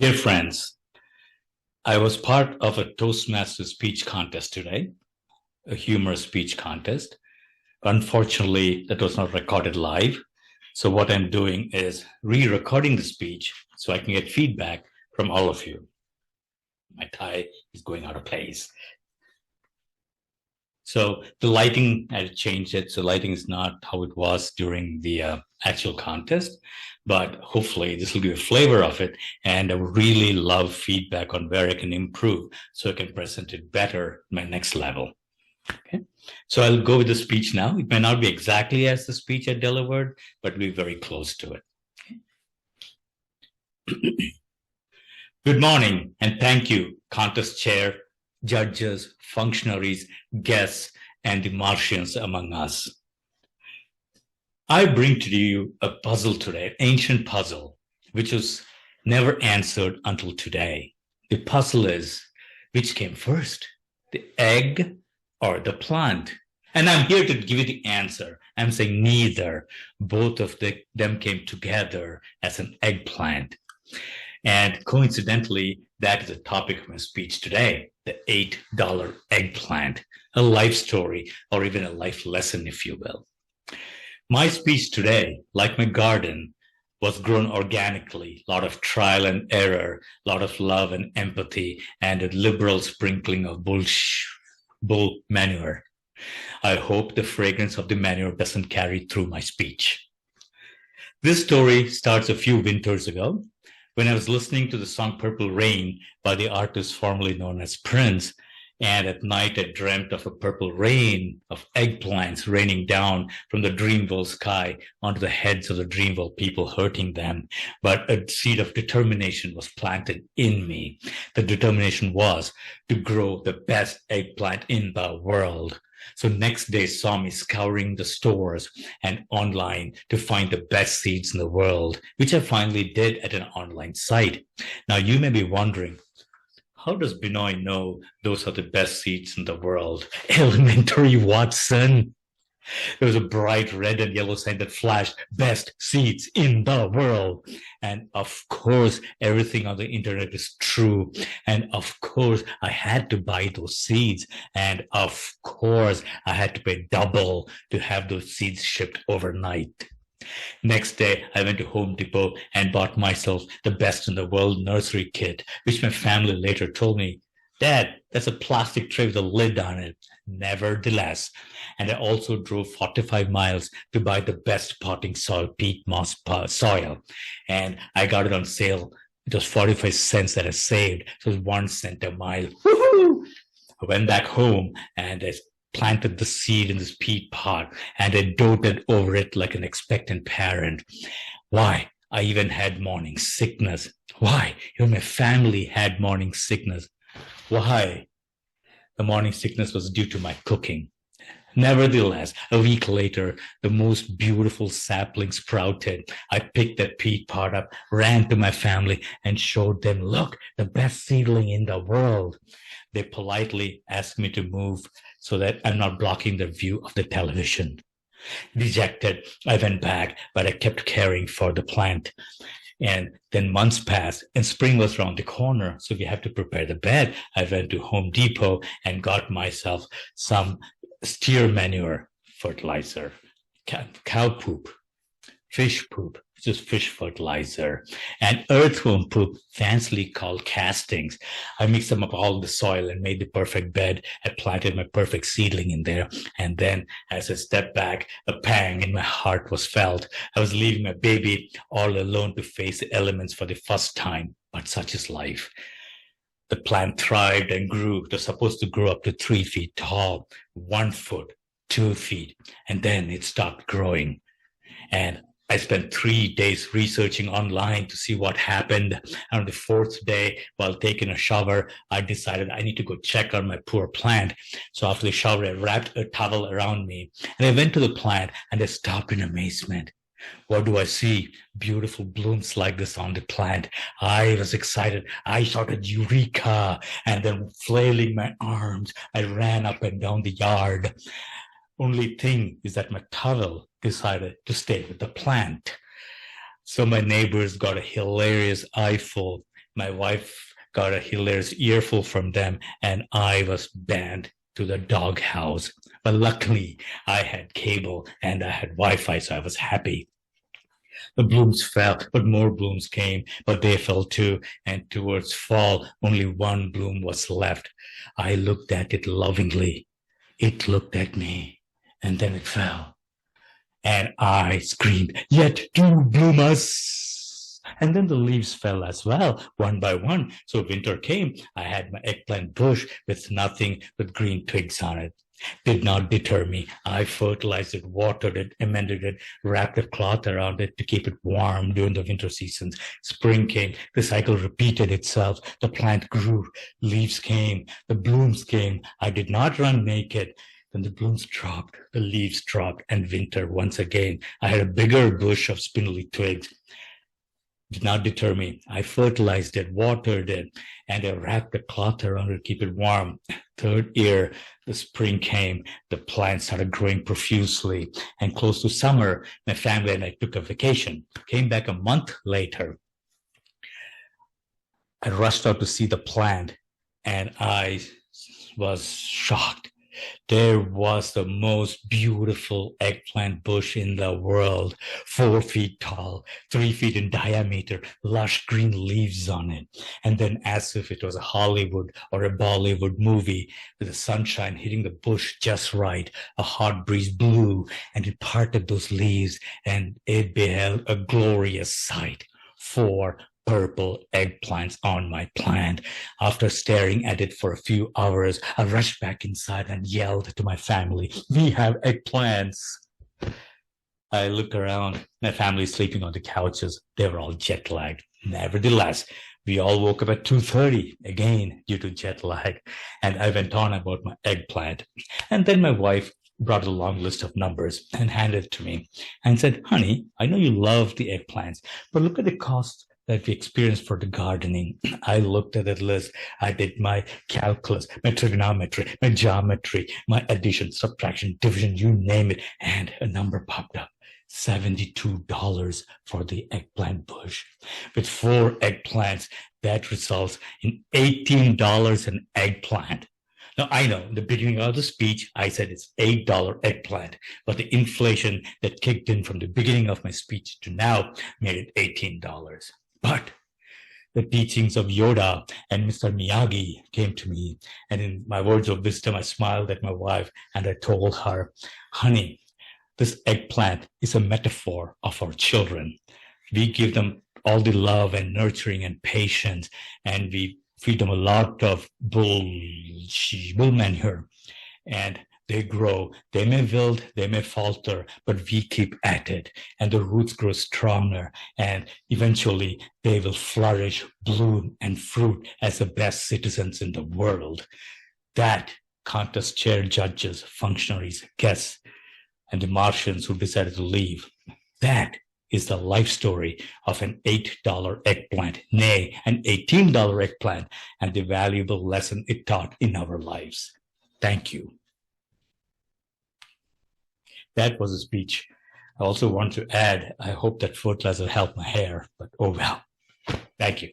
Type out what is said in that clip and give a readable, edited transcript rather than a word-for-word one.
Dear friends, I was part of a Toastmasters speech contest today, a humorous speech contest. Unfortunately, that was not recorded live. So what I'm doing is re-recording the speech so I can get feedback from all of you. My tie is going out of place. So the lighting, I changed it. So lighting is not how it was during the actual contest, but hopefully this will give a flavor of it. And I would really love feedback on where I can improve so I can present it better at my next level. Okay. So I'll go with the speech now. It may not be exactly as the speech I delivered, but we're very close to it. Okay. Good morning and thank you, contest chair, judges, functionaries, guests, and the Martians among us. I bring to you a puzzle today, an ancient puzzle, which was never answered until today. The puzzle is, which came first, the egg or the plant? And I'm here to give you the answer. I'm saying neither. Both of them came together as an eggplant. And coincidentally, that is the topic of my speech today, the $8 eggplant, a life story, or even a life lesson, if you will. My speech today, like my garden, was grown organically, a lot of trial and error, a lot of love and empathy, and a liberal sprinkling of bull manure. I hope the fragrance of the manure doesn't carry through my speech. This story starts a few winters ago when I was listening to the song Purple Rain by the artist formerly known as Prince. And at night, I dreamt of a purple rain of eggplants raining down from the Dreamville sky onto the heads of the Dreamville people, hurting them. But a seed of determination was planted in me. The determination was to grow the best eggplant in the world. So next day saw me scouring the stores and online to find the best seeds in the world, which I finally did at an online site. Now you may be wondering, how does Binoy know those are the best seeds in the world? Elementary, Watson. There was a bright red and yellow sign that flashed, best seeds in the world. And of course, everything on the internet is true. And of course, I had to buy those seeds. And of course, I had to pay double to have those seeds shipped overnight. Next day, I went to Home Depot and bought myself the best in the world nursery kit, which my family later told me, Dad, that's a plastic tray with a lid on it. Nevertheless, and I also drove 45 miles to buy the best potting soil, peat moss soil. And I got it on sale. It was 45 cents that I saved. So it was 1 cent a mile. Woo-hoo! I went back home and I planted the seed in this peat pot and I doted over it like an expectant parent. Why? I even had morning sickness. Why? Even my family had morning sickness. Why? The morning sickness was due to my cooking. Nevertheless, a week later, the most beautiful sapling sprouted. I picked that peat pot up, ran to my family, and showed them, look, the best seedling in the world. They politely asked me to move so that I'm not blocking the view of the television. Dejected, I went back, but I kept caring for the plant. And then months passed and spring was around the corner. So we have to prepare the bed. I went to Home Depot and got myself some steer manure fertilizer, cow poop, fish poop, which is fish fertilizer, and earthworm poop, fancily called castings. I mixed them up all the soil and made the perfect bed. I planted my perfect seedling in there. And then as I stepped back, a pang in my heart was felt. I was leaving my baby all alone to face the elements for the first time. But such is life. The plant thrived and grew. It was supposed to grow up to 3 feet tall, 1 foot, 2 feet, and then it stopped growing. And I spent 3 days researching online to see what happened. And on the 4th day, while taking a shower, I decided I need to go check on my poor plant. So after the shower, I wrapped a towel around me and I went to the plant and I stopped in amazement. What do I see? Beautiful blooms like this on the plant. I was excited. I shouted, Eureka! And then flailing my arms, I ran up and down the yard. Only thing is that my towel decided to stay with the plant. So my neighbors got a hilarious eyeful My wife got a hilarious earful from them, and I was banned to the doghouse. But luckily, I had cable and I had Wi-Fi, so I was happy. The blooms fell, but more blooms came, but they fell too. And towards fall, only one bloom was left. I looked at it lovingly. It looked at me, and then it fell. And I screamed, "Yet two bloomers!" And then the leaves fell as well, one by one. So winter came. I had my eggplant bush with nothing but green twigs on it. Did not deter me. I fertilized it, watered it, amended it, wrapped a cloth around it to keep it warm during the winter seasons. Spring came. The cycle repeated itself. The plant grew. Leaves came. The blooms came. I did not run naked. Then the blooms dropped, the leaves dropped, and winter once again. I had a bigger bush of spindly twigs. Did not deter me. I fertilized it, watered it, and I wrapped a cloth around it to keep it warm. Third year, the spring came. The plants started growing profusely. And close to summer, my family and I took a vacation. Came back a month later. I rushed out to see the plant, and I was shocked. There was the most beautiful eggplant bush in the world, 4 feet tall, 3 feet in diameter, lush green leaves on it. And then, as if it was a Hollywood or a Bollywood movie, with the sunshine hitting the bush just right, a hot breeze blew and it parted those leaves, and it beheld a glorious sight. 4 purple eggplants on my plant. After staring at it for a few hours, I rushed back inside and yelled to my family, "We have eggplants." I looked around. My family sleeping on the couches. They were all jet lagged. Nevertheless, we all woke up at 2:30 again due to jet lag. And I went on about my eggplant. And then my wife brought a long list of numbers and handed it to me and said, "Honey, I know you love the eggplants, but look at the cost that we experienced for the gardening." I looked at that list. I did my calculus, my trigonometry, my geometry, my addition, subtraction, division, you name it, and a number popped up. $72 for the eggplant bush. With 4 eggplants, that results in $18 an eggplant. Now, I know in the beginning of the speech, I said it's $8 eggplant, but the inflation that kicked in from the beginning of my speech to now made it $18. But the teachings of Yoda and Mr. Miyagi came to me, and in my words of wisdom, I smiled at my wife and I told her, "Honey, this eggplant is a metaphor of our children. We give them all the love and nurturing and patience, and we feed them a lot of bull manure, and they grow. They may wilt, they may falter, but we keep at it, and the roots grow stronger, and eventually they will flourish, bloom, and fruit as the best citizens in the world." That contest chair judges, functionaries, guests, and the Martians who decided to leave. That is the life story of an $8 eggplant, nay, an $18 eggplant, and the valuable lesson it taught in our lives. Thank you. That was a speech. I also want to add, I hope that fertilizer helped my hair, but oh well. Thank you.